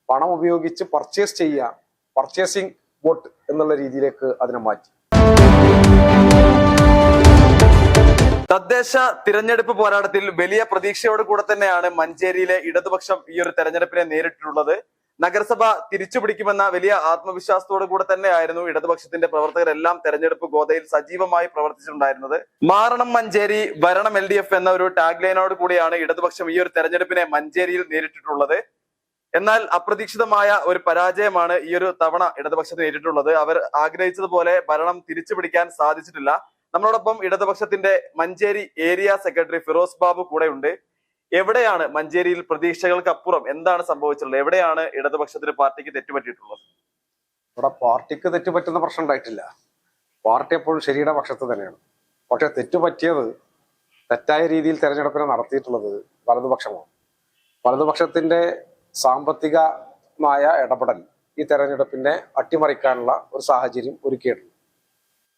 പണം ഉപയോഗിച്ച് പർച്ചേസ് ചെയ്യുക, പർച്ചേസിംഗ് വോട്ട് എന്നുള്ള രീതിയിലേക്ക് അതിനെ മാറ്റി. തദ്ദേശ തിരഞ്ഞെടുപ്പ് പോരാട്ടത്തിൽ വലിയ പ്രതീക്ഷയോട് കൂടെ തന്നെയാണ് മഞ്ചേരിയിലെ ഇടതുപക്ഷം ഈ ഒരു തെരഞ്ഞെടുപ്പിനെ നേരിട്ടിട്ടുള്ളത്. നഗരസഭ തിരിച്ചുപിടിക്കുമെന്ന വലിയ ആത്മവിശ്വാസത്തോടു കൂടെ തന്നെയായിരുന്നു ഇടതുപക്ഷത്തിന്റെ പ്രവർത്തകരെല്ലാം തെരഞ്ഞെടുപ്പ് ഗോതയിൽ സജീവമായി പ്രവർത്തിച്ചിട്ടുണ്ടായിരുന്നത്. മാറണം മഞ്ചേരി, ഭരണം LDF എന്ന ഒരു ടാഗ് ലൈനോട് കൂടിയാണ് ഇടതുപക്ഷം ഈ ഒരു തെരഞ്ഞെടുപ്പിനെ മഞ്ചേരിയിൽ നേരിട്ടിട്ടുള്ളത്. എന്നാൽ അപ്രതീക്ഷിതമായ ഒരു പരാജയമാണ് ഈ ഒരു തവണ ഇടതുപക്ഷത്തിന് നേരിട്ടുള്ളത്. അവർ ആഗ്രഹിച്ചതുപോലെ ഭരണം തിരിച്ചുപിടിക്കാൻ സാധിച്ചിട്ടില്ല. നമ്മളോടൊപ്പം ഇടതുപക്ഷത്തിന്റെ മഞ്ചേരി ഏരിയ സെക്രട്ടറി ഫിറോസ് ബാബു കൂടെ ഉണ്ട്. എവിടെയാണ് മഞ്ചേരിയിൽ പ്രതീക്ഷകൾക്ക് അപ്പുറം എന്താണ് സംഭവിച്ചിട്ടുള്ളത്? എവിടെയാണ് ഇടതുപക്ഷത്തിന് പാർട്ടിക്ക് തെറ്റുപറ്റിയിട്ടുള്ളത്? ഇവിടെ പാർട്ടിക്ക് തെറ്റുപറ്റുന്ന പ്രശ്നം ഉണ്ടായിട്ടില്ല. പാർട്ടി എപ്പോഴും ശരിയുടെ പക്ഷത്ത് തന്നെയാണ്. പക്ഷെ തെറ്റുപറ്റിയത്, തെറ്റായ രീതിയിൽ തെരഞ്ഞെടുപ്പിനെ നടത്തിയിട്ടുള്ളത് വലതുപക്ഷമാണ്. വലതുപക്ഷത്തിന്റെ സാമ്പത്തികമായ ഇടപെടൽ ഈ തെരഞ്ഞെടുപ്പിനെ അട്ടിമറിക്കാനുള്ള ഒരു സാഹചര്യം ഒരുക്കിയിട്ടുണ്ട്.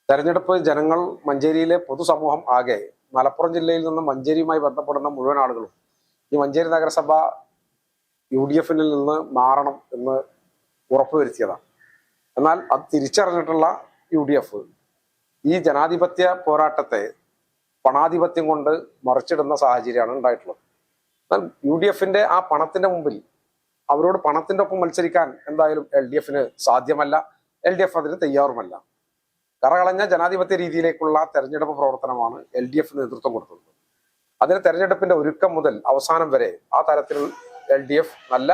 തെരഞ്ഞെടുപ്പ് ജനങ്ങൾ, മഞ്ചേരിയിലെ പൊതുസമൂഹം ആകെ, മലപ്പുറം ജില്ലയിൽ നിന്ന് മഞ്ചേരിയുമായി ബന്ധപ്പെടുന്ന മുഴുവൻ ആളുകളും ഈ മഞ്ചേരി നഗരസഭ UDF നിന്ന് മാറണം എന്ന് ഉറപ്പുവരുത്തിയതാണ്. എന്നാൽ അത് തിരിച്ചറിഞ്ഞിട്ടുള്ള UDF ഈ ജനാധിപത്യ പോരാട്ടത്തെ പണാധിപത്യം കൊണ്ട് മറിച്ചിടുന്ന സാഹചര്യമാണ് ഉണ്ടായിട്ടുള്ളത്. എന്നാൽ UDFന്റെ ആ പണത്തിന്റെ മുമ്പിൽ അവരോട് പണത്തിന്റെ ഒപ്പം മത്സരിക്കാൻ എന്തായാലും LDFന് സാധ്യമല്ല. LDF അതിന് തയ്യാറുമല്ല. കറകളഞ്ഞ ജനാധിപത്യ രീതിയിലേക്കുള്ള തെരഞ്ഞെടുപ്പ് പ്രവർത്തനമാണ് LDF നേതൃത്വം കൊടുത്തത്. അതിന് തെരഞ്ഞെടുപ്പിന്റെ ഒരുക്കം മുതൽ അവസാനം വരെ ആ തരത്തിൽ LDF നല്ല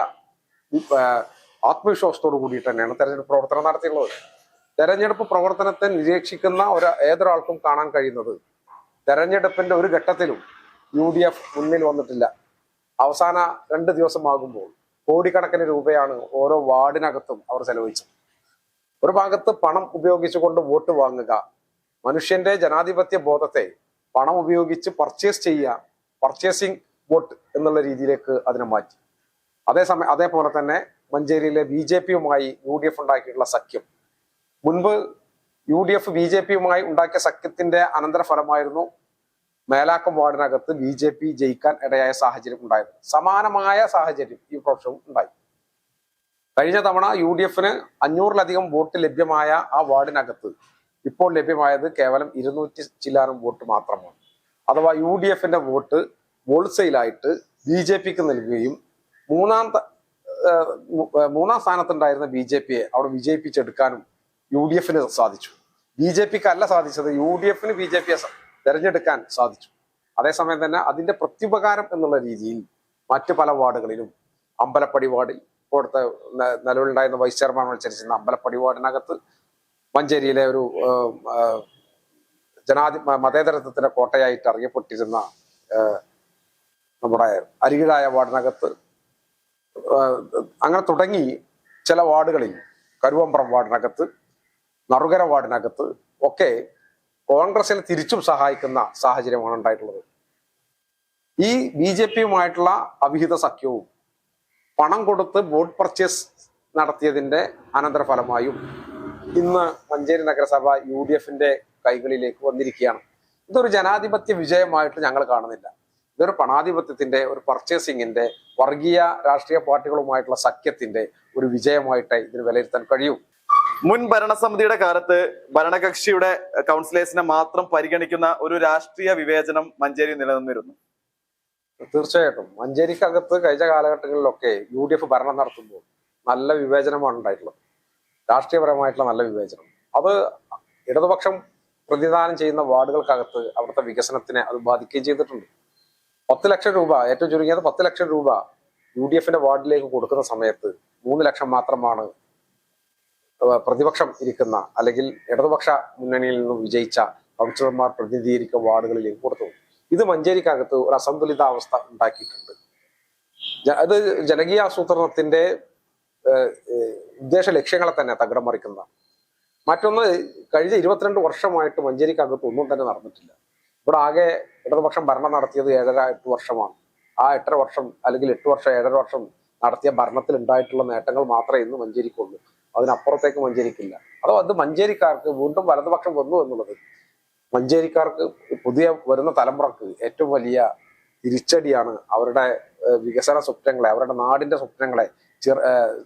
ആത്മവിശ്വാസത്തോടു കൂടിയിട്ട് തന്നെയാണ് തെരഞ്ഞെടുപ്പ് പ്രവർത്തനം നടത്തിയിട്ടുള്ളത്. തെരഞ്ഞെടുപ്പ് പ്രവർത്തനത്തെ നിരീക്ഷിക്കുന്ന ഏതൊരാൾക്കും കാണാൻ കഴിയുന്നത്, തെരഞ്ഞെടുപ്പിന്റെ ഒരു ഘട്ടത്തിലും UDF മുന്നിൽ വന്നിട്ടില്ല. അവസാന 2 ദിവസമാകുമ്പോൾ കോടിക്കണക്കിന് രൂപയാണ് ഓരോ വാർഡിനകത്തും അവർ ചെലവഴിച്ചത്. ഒരു ഭാഗത്ത് പണം ഉപയോഗിച്ചുകൊണ്ട് വോട്ട് വാങ്ങുക, മനുഷ്യന്റെ ജനാധിപത്യ ബോധത്തെ പണം ഉപയോഗിച്ച് പർച്ചേസ് ചെയ്യുക, പർച്ചേസിംഗ് വോട്ട് എന്നുള്ള രീതിയിലേക്ക് അതിനെ മാറ്റി. അതേപോലെ തന്നെ മഞ്ചേരിയിലെ BJPയുമായി UDF ഉണ്ടാക്കിയിട്ടുള്ള സഖ്യം, മുൻപ് UDF BJPയുമായി ഉണ്ടാക്കിയ സഖ്യത്തിന്റെ അനന്തരഫലമായിരുന്നു മേലാക്കം വാർഡിനകത്ത് BJP ജയിക്കാൻ ഇടയായ സാഹചര്യം ഉണ്ടായത്. സമാനമായ സാഹചര്യം ഈ പ്രാവശ്യവും ഉണ്ടായി. കഴിഞ്ഞ തവണ UDFന് 500-ലധികം വോട്ട് ലഭ്യമായ ആ വാർഡിനകത്ത് ഇപ്പോൾ ലഭ്യമായത് കേവലം 200 ചില്ലാനും വോട്ട് മാത്രമാണ്. അഥവാ UDFന്റെ വോട്ട് ഹോൾസെയിലായിട്ട് BJPക്ക് നൽകുകയും മൂന്നാം സ്ഥാനത്തുണ്ടായിരുന്ന BJPയെ അവിടെ വിജയിപ്പിച്ചെടുക്കാനും UDFന് സാധിച്ചു. BJPക്ക് അല്ല സാധിച്ചത്, UDFന് BJPയെ തെരഞ്ഞെടുക്കാൻ സാധിച്ചു. അതേസമയം തന്നെ അതിന്റെ പ്രത്യുപകാരം എന്നുള്ള രീതിയിൽ മറ്റു പല വാർഡുകളിലും, അമ്പലപ്പടി വാർഡിൽ, ഇപ്പോഴത്തെ നിലവിലുണ്ടായിരുന്ന വൈസ് ചെയർമാൻ മത്സരിച്ചിരുന്ന അമ്പലപ്പടി വാർഡിനകത്ത്, മഞ്ചേരിയിലെ ഒരു മതേതരത്വത്തിന്റെ കോട്ടയായിട്ട് അറിയപ്പെട്ടിരുന്ന നമ്മുടെ അരികിലായ വാർഡിനകത്ത്, അങ്ങനെ തുടങ്ങി ചില വാർഡുകളിൽ, കരുവമ്പ്രം വാർഡിനകത്ത്, നറുകര വാർഡിനകത്ത് ഒക്കെ കോൺഗ്രസിനെ തിരിച്ചും സഹായിക്കുന്ന സാഹചര്യമാണ് ഉണ്ടായിട്ടുള്ളത്. ഈ BJPയുമായിട്ടുള്ള അവിഹിത സഖ്യവും പണം കൊടുത്ത് വോട്ട് പർച്ചേസ് നടത്തിയതിന്റെ അനന്തരഫലമായും ഇന്ന് മഞ്ചേരി നഗരസഭ UDFന്റെ കൈകളിലേക്ക് വന്നിരിക്കുകയാണ്. ഇതൊരു ജനാധിപത്യ വിജയമായിട്ട് ഞങ്ങൾ കാണുന്നില്ല. ഇതൊരു പണാധിപത്യത്തിന്റെ, ഒരു പർച്ചേസിങ്ങിന്റെ, വർഗീയ രാഷ്ട്രീയ പാർട്ടികളുമായിട്ടുള്ള സഖ്യത്തിന്റെ ഒരു വിജയമായിട്ട് ഇതിന് വിലയിരുത്താൻ കഴിയും. മുൻ ഭരണസമിതിയുടെ കാലത്ത് ഭരണകക്ഷിയുടെ കൗൺസിലേഴ്സിനെ മാത്രം പരിഗണിക്കുന്ന ഒരു രാഷ്ട്രീയ വിവേചനം മഞ്ചേരി നിലനിന്നിരുന്നു. തീർച്ചയായിട്ടും മഞ്ചേരിക്കകത്ത് കഴിഞ്ഞ കാലഘട്ടങ്ങളിലൊക്കെ UDF ഭരണം നടത്തുമ്പോൾ നല്ല വിവേചനമാണ് ഉണ്ടായിട്ടുള്ളത്. രാഷ്ട്രീയപരമായിട്ടുള്ള നല്ല വിവേചനം. അത് ഇടതുപക്ഷം പ്രതിദാനം ചെയ്യുന്ന വാർഡുകൾക്കകത്ത് അവിടുത്തെ വികസനത്തിനെ അത് ബാധിക്കുകയും ചെയ്തിട്ടുണ്ട്. 10 ലക്ഷം രൂപ, ഏറ്റവും ചുരുങ്ങിയത് 10 ലക്ഷം രൂപ UDFന്റെ വാർഡിലേക്ക് കൊടുക്കുന്ന സമയത്ത് 3 ലക്ഷം മാത്രമാണ് പ്രതിപക്ഷം ഇരിക്കുന്ന, അല്ലെങ്കിൽ ഇടതുപക്ഷ മുന്നണിയിൽ നിന്നും വിജയിച്ച കൗൺസിലർമാർ പ്രതിനിധീകരിക്കുന്ന വാർഡുകളിലേക്ക് കൊടുത്തു. ഇത് മഞ്ചേരിക്കകത്ത് ഒരു അസന്തുലിതാവസ്ഥ ഉണ്ടാക്കിയിട്ടുണ്ട്. അത് ജനകീയ ആസൂത്രണത്തിന്റെ ഉദ്ദേശ ലക്ഷ്യങ്ങളെ തന്നെ തകിടം മറിക്കുന്നതാണ്. മറ്റൊന്ന്, കഴിഞ്ഞ 22 വർഷമായിട്ട് മഞ്ചേരിക്കകത്ത് ഒന്നും തന്നെ നടന്നിട്ടില്ല. ഇവിടെ ആകെ ഇടതുപക്ഷം ഭരണം നടത്തിയത് 7.5-8 വർഷമാണ്. ആ 8.5 വർഷം അല്ലെങ്കിൽ 8 വർഷം 7.5 വർഷം നടത്തിയ ഭരണത്തിൽ ഉണ്ടായിട്ടുള്ള നേട്ടങ്ങൾ മാത്രമേ ഇന്ന് മഞ്ചേരിക്കുള്ളൂ. അതിനപ്പുറത്തേക്ക് മഞ്ചേരിക്കില്ല. അതോ അത് മഞ്ചേരിക്കാർക്ക് വീണ്ടും വലതുപക്ഷം വന്നു എന്നുള്ളത് മഞ്ചേരിക്കാർക്ക്, പുതിയ വരുന്ന തലമുറക്ക് ഏറ്റവും വലിയ തിരിച്ചടിയാണ്. അവരുടെ വികസന സ്വപ്നങ്ങളെ, അവരുടെ നാടിന്റെ സ്വപ്നങ്ങളെ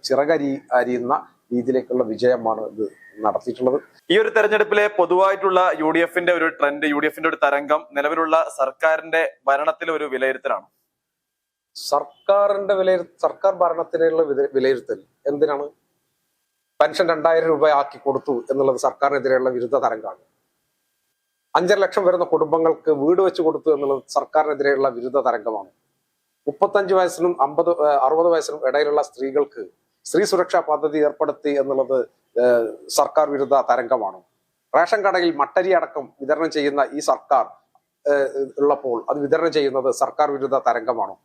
ചിറകരി അരിയുന്ന രീതിയിലേക്കുള്ള വിജയമാണ് ഇത് നടത്തിയിട്ടുള്ളത്. ഈ ഒരു തെരഞ്ഞെടുപ്പിലെ പൊതുവായിട്ടുള്ള യുഡിഎഫിന്റെ ഒരു ട്രെൻഡ്, യുഡിഎഫിന്റെ ഒരു തരംഗം നിലവിലുള്ള സർക്കാരിന്റെ ഭരണത്തിലെ ഒരു വിലയിരുത്തലാണ്. സർക്കാർ ഭരണത്തിനുള്ള വിലയിരുത്തൽ എന്തിനാണ്? പെൻഷൻ 2000 രൂപ ആക്കി കൊടുത്തു എന്നുള്ളത് സർക്കാരിനെതിരെയുള്ള വിരുദ്ധ തരംഗമാണ്. 5.5 ലക്ഷം വരുന്ന കുടുംബങ്ങൾക്ക് വീട് വെച്ച് കൊടുത്തു എന്നുള്ളത് സർക്കാരിനെതിരെയുള്ള വിരുദ്ധ തരംഗമാണ്. 35 വയസ്സിനും 60 വയസ്സിനും ഇടയിലുള്ള സ്ത്രീകൾക്ക് സ്ത്രീ സുരക്ഷാ പദ്ധതി ഏർപ്പെടുത്തി എന്നുള്ളത് സർക്കാർ വിരുദ്ധ തരംഗമാണ്. റേഷൻ കടയിൽ മട്ടരി അടക്കം വിതരണം ചെയ്യുന്ന ഈ സർക്കാർ ഉള്ളപ്പോൾ അത് വിതരണം ചെയ്യുന്നത് സർക്കാർ വിരുദ്ധ തരംഗമാണ്.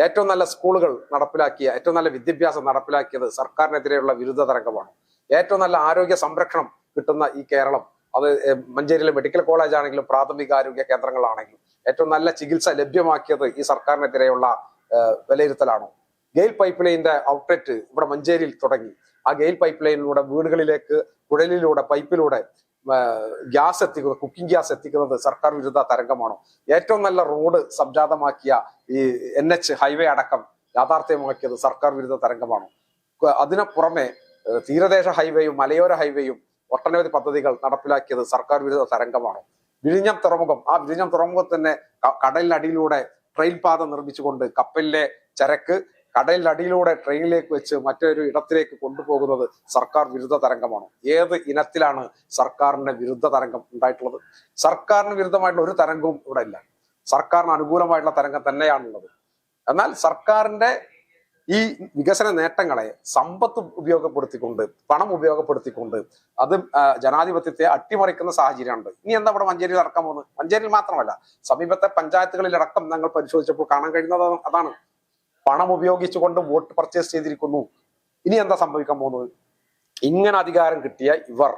ഏറ്റവും നല്ല സ്കൂളുകൾ നടപ്പിലാക്കിയ, ഏറ്റവും നല്ല വിദ്യാഭ്യാസം നടപ്പിലാക്കിയത് സർക്കാരിനെതിരെയുള്ള വിരുദ്ധ തരംഗമാണ്. ഏറ്റവും നല്ല ആരോഗ്യ സംരക്ഷണം കിട്ടുന്ന ഈ കേരളം, അത് മഞ്ചേരിയിലെ മെഡിക്കൽ കോളേജ് ആണെങ്കിലും പ്രാഥമിക ആരോഗ്യ കേന്ദ്രങ്ങളാണെങ്കിലും ഏറ്റവും നല്ല ചികിത്സ ലഭ്യമാക്കിയത് ഈ സർക്കാരിനെതിരെയുള്ള വിലയിരുത്തലാണ്. ഗെയിൽ പൈപ്പ് ലൈനിന്റെ ഔട്ട്ലെറ്റ് ഇവിടെ മഞ്ചേരിയിൽ തുടങ്ങി. ആ ഗെയിൽ പൈപ്പ് ലൈനിലൂടെ വീടുകളിലേക്ക് കുഴലിലൂടെ പൈപ്പിലൂടെ ഗ്യാസ് എത്തിക്കുന്നത്, കുക്കിംഗ് ഗ്യാസ് എത്തിക്കുന്നത് സർക്കാർ വിരുദ്ധ തരംഗമാണ്. ഏറ്റവും നല്ല റോഡ് സംജാതമാക്കിയ ഈ NH ഹൈവേ അടക്കം യാഥാർത്ഥ്യമാക്കിയത് സർക്കാർ വിരുദ്ധ തരംഗമാണ്. അതിനു പുറമെ തീരദേശ ഹൈവേയും മലയോര ഹൈവേയും ഒട്ടനവധി പദ്ധതികൾ നടപ്പിലാക്കിയത് സർക്കാർ വിരുദ്ധ തരംഗമാണ്. വിഴിഞ്ഞം തുറമുഖം, ആ വിഴിഞ്ഞം തുറമുഖത്ത് തന്നെ കടലിനടിയിലൂടെ ട്രെയിൻ പാത നിർമ്മിച്ചുകൊണ്ട് കപ്പലിലെ ചരക്ക് കടലിനടിയിലൂടെ ട്രെയിനിലേക്ക് വെച്ച് മറ്റൊരു ഇടത്തിലേക്ക് കൊണ്ടുപോകുന്നത് സർക്കാർ വിരുദ്ധ തരംഗമാണ്. ഏത് ഇനത്തിലാണ് സർക്കാരിന്റെ വിരുദ്ധ തരംഗം ഉണ്ടായിട്ടുള്ളത്? സർക്കാരിന് വിരുദ്ധമായിട്ടുള്ള ഒരു തരംഗവും ഇവിടെ ഇല്ല. സർക്കാരിന് അനുകൂലമായിട്ടുള്ള തരംഗം തന്നെയാണുള്ളത്. എന്നാൽ സർക്കാരിന്റെ ഈ വികസന നേട്ടങ്ങളെ സമ്പത്ത് ഉപയോഗപ്പെടുത്തിക്കൊണ്ട്, പണം ഉപയോഗപ്പെടുത്തിക്കൊണ്ട് അത് ജനാധിപത്യത്തെ അട്ടിമറിക്കുന്ന സാഹചര്യമുണ്ട്. ഇനി എന്താ ഇവിടെ മഞ്ചേരിയിൽ നടക്കാൻ പോകുന്നത്? മഞ്ചേരിയിൽ മാത്രമല്ല, സമീപത്തെ പഞ്ചായത്തുകളിലടക്കം ഞങ്ങൾ പരിശോധിച്ചപ്പോൾ കാണാൻ കഴിയുന്നത് അതാണ്. പണം ഉപയോഗിച്ചുകൊണ്ട് വോട്ട് പർച്ചേസ് ചെയ്തിരിക്കുന്നു. ഇനി എന്താ സംഭവിക്കാൻ പോകുന്നത്? ഇങ്ങനെ അധികാരം കിട്ടിയ ഇവർ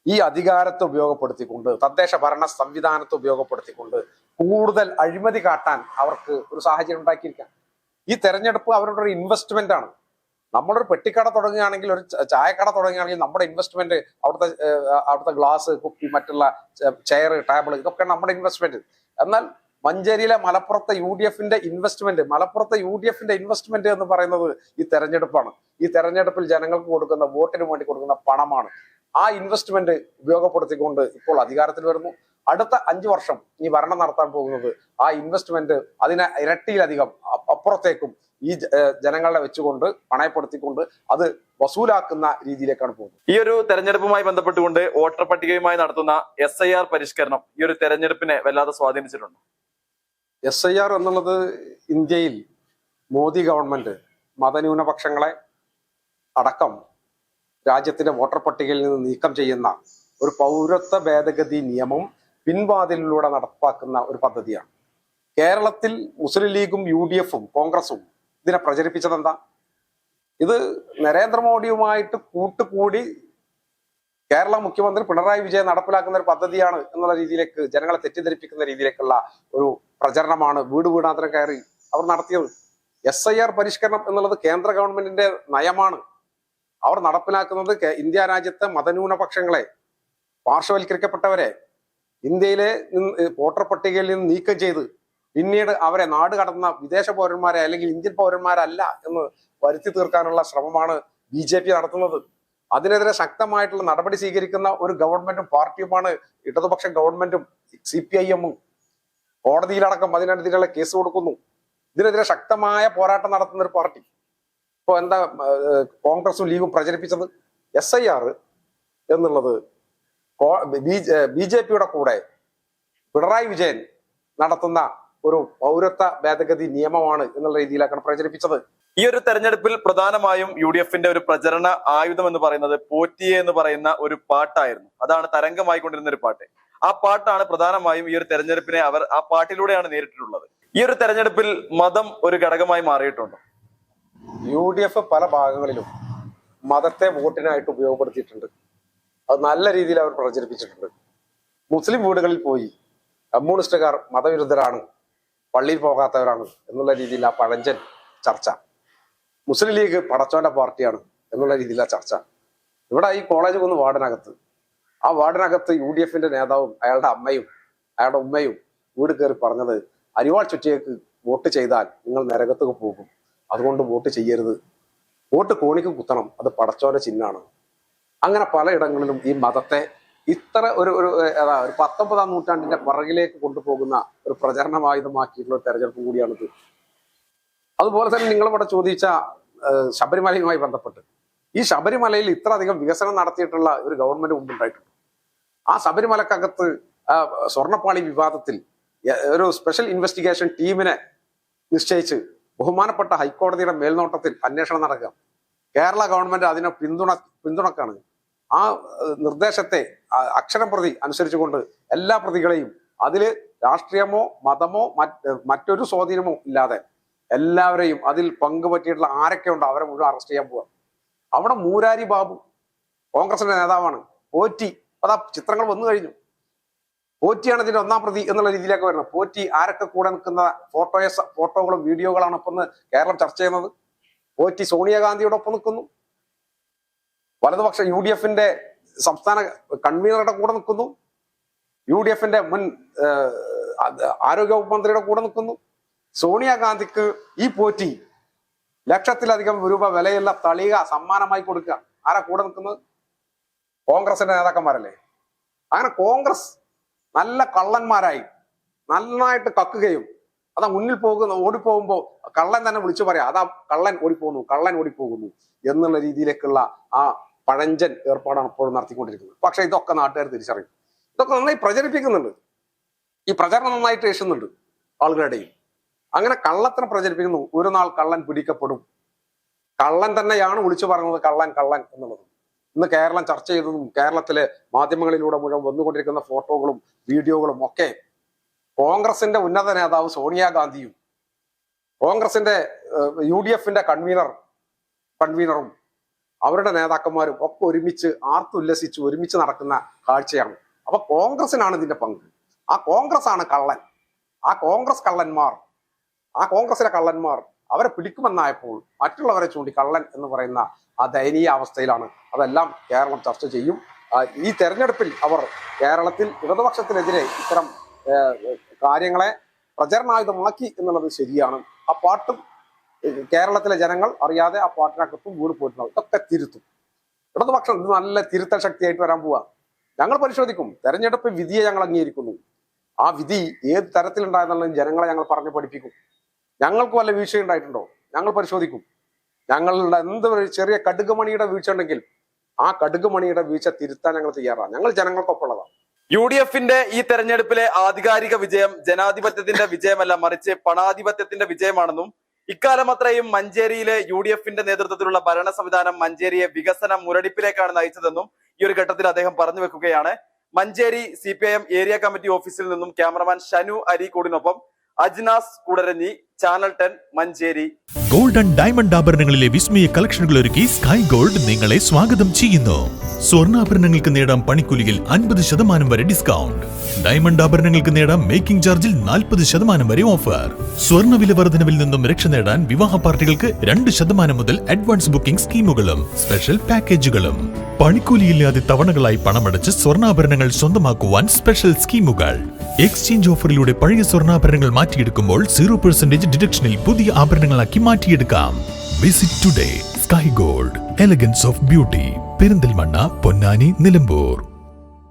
ഈ അധികാരത്തെ ഉപയോഗപ്പെടുത്തിക്കൊണ്ട്, തദ്ദേശ ഭരണ സംവിധാനത്തെ ഉപയോഗപ്പെടുത്തിക്കൊണ്ട് കൂടുതൽ അഴിമതി കാട്ടാൻ അവർക്ക് ഒരു സാഹചര്യം ഉണ്ടാക്കിയിരിക്കാം. ഈ തെരഞ്ഞെടുപ്പ് അവരുടെ ഒരു ഇൻവെസ്റ്റ്മെന്റ് ആണ്. നമ്മളൊരു പെട്ടിക്കട തുടങ്ങുകയാണെങ്കിൽ, ഒരു ചായക്കട തുടങ്ങുകയാണെങ്കിൽ നമ്മുടെ ഇൻവെസ്റ്റ്മെന്റ് അവിടുത്തെ ഗ്ലാസ്, കുപ്പി, മറ്റുള്ള ചെയർ, ടേബിൾ, ഇതൊക്കെയാണ് നമ്മുടെ ഇൻവെസ്റ്റ്മെന്റ്. എന്നാൽ മഞ്ചേരിയിലെ മലപ്പുറത്തെ UDFന്റെ ഇൻവെസ്റ്റ്മെന്റ് എന്ന് പറയുന്നത് ഈ തെരഞ്ഞെടുപ്പാണ്. ഈ തെരഞ്ഞെടുപ്പിൽ ജനങ്ങൾക്ക് കൊടുക്കുന്ന, വോട്ടിന് വേണ്ടി കൊടുക്കുന്ന പണമാണ്. ആ ഇൻവെസ്റ്റ്മെന്റ് ഉപയോഗപ്പെടുത്തിക്കൊണ്ട് ഇപ്പോൾ അധികാരത്തിൽ വരുന്നു. അടുത്ത 5 വർഷം ഈ ഭരണം നടത്താൻ പോകുന്നത് ആ ഇൻവെസ്റ്റ്മെന്റ് അതിനെ ഇരട്ടിയിലധികം അപ്പുറത്തേക്കും ഈ ജനങ്ങളെ വെച്ചുകൊണ്ട് പണയപ്പെടുത്തിക്കൊണ്ട് അത് വസൂലാക്കുന്ന രീതിയിലേക്കാണ് പോകുന്നത്. ഈ ഒരു തെരഞ്ഞെടുപ്പുമായി ബന്ധപ്പെട്ടുകൊണ്ട് വോട്ടർ പട്ടികയുമായി നടത്തുന്ന SIR പരിഷ്കരണം ഈ ഒരു തെരഞ്ഞെടുപ്പിനെ വല്ലാതെ സ്വാധീനിച്ചിട്ടുണ്ട്. SIR എന്നുള്ളത് ഇന്ത്യയിൽ മോദി ഗവൺമെന്റ് മതന്യൂനപക്ഷങ്ങളെ അടക്കം രാജ്യത്തിന്റെ വോട്ടർ പട്ടികയിൽ നിന്ന് നീക്കം ചെയ്യുന്ന ഒരു പൗരത്വ ഭേദഗതി നിയമം പിൻവാതിലിലൂടെ നടപ്പാക്കുന്ന ഒരു പദ്ധതിയാണ്. കേരളത്തിൽ മുസ്ലിം ലീഗും UDFും കോൺഗ്രസും ഇതിനെ പ്രചരിപ്പിച്ചത് എന്താ? ഇത് നരേന്ദ്രമോദിയുമായിട്ട് കൂട്ടുകൂടി കേരള മുഖ്യമന്ത്രി പിണറായി വിജയൻ നടപ്പിലാക്കുന്ന ഒരു പദ്ധതിയാണ് എന്നുള്ള രീതിയിലേക്ക്, ജനങ്ങളെ തെറ്റിദ്ധരിപ്പിക്കുന്ന രീതിയിലേക്കുള്ള ഒരു പ്രചരണമാണ് വീട് വീടാന്തരം കയറി അവർ നടത്തിയത്. SIR പരിഷ്കരണം എന്നുള്ളത് കേന്ദ്ര ഗവൺമെന്റിന്റെ നയമാണ്. അവർ നടപ്പിലാക്കുന്നത് ഇന്ത്യ രാജ്യത്തെ മതന്യൂനപക്ഷങ്ങളെ, പാർശ്വവൽക്കരിക്കപ്പെട്ടവരെ ഇന്ത്യയിലെ വോട്ടർ പട്ടികയിൽ നിന്ന് നീക്കം ചെയ്ത് പിന്നീട് അവരെ നാട് കടന്ന വിദേശ പൗരന്മാരെ അല്ലെങ്കിൽ ഇന്ത്യൻ പൗരന്മാരല്ല എന്ന് വരുത്തി തീർക്കാനുള്ള ശ്രമമാണ് BJP നടത്തുന്നത്. അതിനെതിരെ ശക്തമായിട്ടുള്ള നടപടി സ്വീകരിക്കുന്ന ഒരു ഗവൺമെന്റും പാർട്ടിയുമാണ് ഇടതുപക്ഷ ഗവൺമെന്റും CPIM-ഉം. കോടതിയിലടക്കം അതിനെതിരെയുള്ള കേസ് കൊടുക്കുന്നു. ഇതിനെതിരെ ശക്തമായ പോരാട്ടം നടത്തുന്ന ഒരു പാർട്ടി. ഇപ്പൊ എന്താ കോൺഗ്രസും ലീഗും പ്രചരിപ്പിച്ചത്? SIR എന്നുള്ളത് BJPയുടെ കൂടെ പിണറായി വിജയൻ നടത്തുന്ന ഒരു പൗരത്വ ഭേദഗതി നിയമമാണ് എന്നുള്ള രീതിയിലാക്കാണ് പ്രചരിപ്പിച്ചത്. ഈ ഒരു തെരഞ്ഞെടുപ്പിൽ പ്രധാനമായും UDFന്റെ ഒരു പ്രചരണ ആയുധം എന്ന് പറയുന്നത് പോറ്റിയെ എന്ന് പറയുന്ന ഒരു പാട്ടായിരുന്നു. അതാണ് തരംഗമായി കൊണ്ടിരുന്ന ഒരു പാട്ട്. ആ പാട്ടാണ് പ്രധാനമായും ഈ ഒരു തെരഞ്ഞെടുപ്പിനെ അവർ ആ പാട്ടിലൂടെയാണ് നേരിട്ടിട്ടുള്ളത്. ഈ ഒരു തെരഞ്ഞെടുപ്പിൽ മതം ഒരു ഘടകമായി മാറിയിട്ടുണ്ടോ? UDF പല ഭാഗങ്ങളിലും മതത്തെ വോട്ടിനായിട്ട് ഉപയോഗപ്പെടുത്തിയിട്ടുണ്ട്. അത് നല്ല രീതിയിൽ അവർ പ്രചരിപ്പിച്ചിട്ടുണ്ട്. മുസ്ലിം വീടുകളിൽ പോയി കമ്മ്യൂണിസ്റ്റുകാർ മതവിരുദ്ധരാണ്, പള്ളിയിൽ പോകാത്തവരാണ് എന്നുള്ള രീതിയിൽ ആ പഴഞ്ചൻ ചർച്ച. മുസ്ലിം ലീഗ് പടച്ചോന്റെ പാർട്ടിയാണ് എന്നുള്ള രീതിയിലുള്ള ചർച്ച. ഇവിടെ ഈ കോളേജ് കുന്ന് വാർഡിനകത്ത്, ആ വാർഡിനകത്ത് UDFന്റെ നേതാവും അയാളുടെ അമ്മയും അയാളുടെ ഉമ്മയും വീട് കയറി പറഞ്ഞത്, അരിവാൾ ചുറ്റിയേക്ക് വോട്ട് ചെയ്താൽ നിങ്ങൾ നരകത്തേക്ക് പോകും, അതുകൊണ്ട് വോട്ട് ചെയ്യരുത് വോട്ട് കോണിക്ക് കുത്തണം, അത് പടച്ചോന്റെ ചിഹ്നമാണ്. അങ്ങനെ പലയിടങ്ങളിലും ഈ മതത്തെ ഇത്ര ഒരു 19ാം നൂറ്റാണ്ടിന്റെ പിറകിലേക്ക് കൊണ്ടുപോകുന്ന ഒരു പ്രചരണമായുധമാക്കിയിട്ടുള്ള ഒരു തെരഞ്ഞെടുപ്പും കൂടിയാണിത്. അതുപോലെ തന്നെ നിങ്ങളിവിടെ ചോദിച്ച ശബരിമലയുമായി ബന്ധപ്പെട്ട് ഈ ശബരിമലയിൽ ഇത്ര അധികം വികസനം നടത്തിയിട്ടുള്ള ഒരു ഗവൺമെന്റ് മുമ്പുണ്ടായിട്ടുണ്ട്. ആ ശബരിമലക്കകത്ത് സ്വർണ്ണപ്പാളി വിവാദത്തിൽ ഒരു സ്പെഷ്യൽ ഇൻവെസ്റ്റിഗേഷൻ ടീമിനെ നിശ്ചയിച്ച് ബഹുമാനപ്പെട്ട ഹൈക്കോടതിയുടെ മേൽനോട്ടത്തിൽ അന്വേഷണം നടക്കുക. കേരള ഗവൺമെന്റ് അതിനെ പിന്തുണക്കാണ്. ആ നിർദ്ദേശത്തെ അക്ഷരം പ്രതി അനുസരിച്ചുകൊണ്ട് എല്ലാ പ്രതികളെയും അതിൽ രാഷ്ട്രീയമോ മതമോ മറ്റൊരു സ്വാധീനമോ ഇല്ലാതെ എല്ലാവരെയും അതിൽ പങ്കുപറ്റിയിട്ടുള്ള ആരൊക്കെ ഉണ്ടോ അവരെ മുഴുവൻ അറസ്റ്റ് ചെയ്യാൻ പോവാ. അവിടെ മൂരാരി ബാബു കോൺഗ്രസിന്റെ നേതാവാണ്. പോറ്റി അതാ ചിത്രങ്ങൾ വന്നു കഴിഞ്ഞു. പോറ്റിയാണ് ഇതിന്റെ 1ാം പ്രതി എന്നുള്ള രീതിയിലേക്ക് വരുന്നത്. പോറ്റി ആരൊക്കെ കൂടെ നിൽക്കുന്ന ഫോട്ടോകളും വീഡിയോകളാണ് ഇപ്പം കേരളം ചർച്ച ചെയ്യുന്നത്. പോറ്റി സോണിയാഗാന്ധിയോടൊപ്പം നിൽക്കുന്നു. വലതുപക്ഷ UDFന്റെ സംസ്ഥാന കൺവീനറുടെ കൂടെ നിൽക്കുന്നു. UDFന്റെ മുൻ ആരോഗ്യവകുപ്പ് മന്ത്രിയുടെ കൂടെ നിൽക്കുന്നു. സോണിയാഗാന്ധിക്ക് ഈ പോറ്റി ലക്ഷത്തിലധികം രൂപ വിലയുള്ള തളിക സമ്മാനമായി കൊടുക്കുക. ആരാ കൂടെ നിൽക്കുന്നത്? കോൺഗ്രസിന്റെ നേതാക്കന്മാരല്ലേ. അങ്ങനെ കോൺഗ്രസ് നല്ല കള്ളന്മാരായി നന്നായിട്ട് കക്കുകയും അതാ മുന്നിൽ ഓടിപ്പോകുമ്പോ കള്ളൻ തന്നെ വിളിച്ചു പറയാം, അതാ കള്ളൻ ഓടിപ്പോകുന്നു എന്നുള്ള രീതിയിലേക്കുള്ള ആ പഴഞ്ചൻ ഏർപ്പാടാണ് ഇപ്പോഴും നടത്തിക്കൊണ്ടിരിക്കുന്നത്. പക്ഷെ ഇതൊക്കെ നാട്ടുകാർ തിരിച്ചറിയും. ഇതൊക്കെ നന്നായി പ്രചരിപ്പിക്കുന്നുണ്ട്. ഈ പ്രചരണം നന്നായിട്ട് ഏഷുന്നുണ്ട് ആളുകളുടെയും. അങ്ങനെ കള്ളത്തിനെ പ്രചരിപ്പിക്കുന്നു. ഒരു നാൾ കള്ളൻ പിടിക്കപ്പെടും. കള്ളൻ തന്നെയാണ് വിളിച്ചു പറയുന്നത് കള്ളൻ എന്നുള്ളത്. ഇന്ന് കേരളം ചർച്ച ചെയ്തതും കേരളത്തിലെ മാധ്യമങ്ങളിലൂടെ മുഴുവൻ വന്നുകൊണ്ടിരിക്കുന്ന ഫോട്ടോകളും വീഡിയോകളും ഒക്കെ കോൺഗ്രസിന്റെ ഉന്നത നേതാവ് സോണിയാഗാന്ധിയും കോൺഗ്രസിന്റെ UDFന്റെ കൺവീനറും അവരുടെ നേതാക്കന്മാരും ഒക്കെ ഒരുമിച്ച് ആർത്തുല്ലസിച്ച് ഒരുമിച്ച് നടക്കുന്ന കാഴ്ചയാണ്. അപ്പൊ കോൺഗ്രസിനാണ് ഇതിന്റെ പങ്ക്. ആ കോൺഗ്രസ് ആണ് കള്ളൻ. ആ കോൺഗ്രസിലെ കള്ളന്മാർ അവരെ പിടിക്കുമെന്നായപ്പോൾ മറ്റുള്ളവരെ ചൂണ്ടി കള്ളൻ എന്ന് പറയുന്ന ആ ദയനീയ അവസ്ഥയിലാണ്. അതെല്ലാം കേരളം ചർച്ച ചെയ്യും. ഈ തെരഞ്ഞെടുപ്പിൽ അവർ കേരളത്തിൽ ഇടതുപക്ഷത്തിനെതിരെ ഇത്തരം കാര്യങ്ങളെ പ്രചരണായുധമാക്കി എന്നുള്ളത് ശരിയാണ്. ആ പാട്ടും കേരളത്തിലെ ജനങ്ങൾ അറിയാതെ ആ പാട്ടിനകത്തും വീണ് പോയിട്ടുണ്ടാവും. ഇതൊക്കെ തിരുത്തും. ഇടതുപക്ഷം ഇത് നല്ല തിരുത്തൽ ശക്തിയായിട്ട് വരാൻ പോവാ. ഞങ്ങൾ പരിശോധിക്കും. തെരഞ്ഞെടുപ്പ് വിധിയെ ഞങ്ങൾ അംഗീകരിക്കുന്നു. ആ വിധി ഏത് തരത്തിലുണ്ടായെന്നുള്ളത് ജനങ്ങളെ ഞങ്ങൾ പറഞ്ഞു പഠിപ്പിക്കും. ഞങ്ങൾക്ക് വല്ല വീഴ്ച ഉണ്ടായിട്ടുണ്ടോ ഞങ്ങൾ പരിശോധിക്കും. ഞങ്ങളുടെ എന്ത് ചെറിയ കടുകുമണിയുടെ വീഴ്ച ഉണ്ടെങ്കിൽ ആ കടുകുമണിയുടെ വീഴ്ച തിരുത്താൻ ഞങ്ങൾ തയ്യാറാണ്. ഞങ്ങൾ ജനങ്ങൾക്കൊപ്പമുള്ളതാണ്. UDFന്റെ ഈ തെരഞ്ഞെടുപ്പിലെ ആധികാരിക വിജയം ജനാധിപത്യത്തിന്റെ വിജയമല്ല, മറിച്ച് പണാധിപത്യത്തിന്റെ വിജയമാണെന്നും ഇക്കാലം അത്രയും മഞ്ചേരിയിലെ UDFന്റെ നേതൃത്വത്തിലുള്ള ഭരണ സംവിധാനം മഞ്ചേരിയെ വികസന മുരടിപ്പിലേക്കാണ് നയിച്ചതെന്നും ഈ ഒരു ഘട്ടത്തിൽ അദ്ദേഹം പറഞ്ഞു വെക്കുകയാണ്. മഞ്ചേരി CPIM ഏരിയ കമ്മിറ്റി ഓഫീസിൽ നിന്നും ക്യാമറമാൻ ഷനു അരീക്കോടിനൊപ്പം Ajnas Koodaranji, channel 10 Manjeri. Gold and diamond ആഭരണങ്ങളിലെ വിസ്മയ കളക്ഷനുകൾ ഒരുക്കി സ്കൈ ഗോൾഡ് നിങ്ങളെ സ്വാഗതം ചെയ്യുന്നു. സ്വർണ്ണാഭരണങ്ങൾക്ക് നേടാം പണിക്കൂലിയിൽ 50% വരെ ഡിസ്കൗണ്ട്. ഡയമണ്ട് ആഭരണങ്ങൾക്ക് നേടാം മേക്കിംഗ് ചാർജിൽ 40% വരെ ഓഫർ. സ്വർണ്ണ വില വർധനവിൽ നിന്നും രക്ഷ നേടാൻ വിവാഹ പാർട്ടികൾക്ക് 2% മുതൽ അഡ്വാൻസ് ബുക്കിംഗ് സ്കീമുകളും സ്പെഷ്യൽ പാക്കേജുകളും. പണിക്കൂലിയില്ലാതെ തവണകളായി പണമടച്ച് സ്വർണ്ണാഭരണങ്ങൾ സ്വന്തമാക്കുവാൻ സ്പെഷ്യൽ സ്കീമുകൾ. എക്സ്ചേഞ്ച് ഓഫറിലൂടെ പഴയ സ്വർണ്ണാഭരണങ്ങൾ മാറ്റിയെടുക്കുമ്പോൾ 0% ഡിഡക്ഷനിൽ പുതിയ ആഭരണങ്ങളാക്കി മാറ്റിയെടുക്കാം. Visit today. Sky gold, elegance of beauty, Perinthalmanna, Ponnani, Nilambur.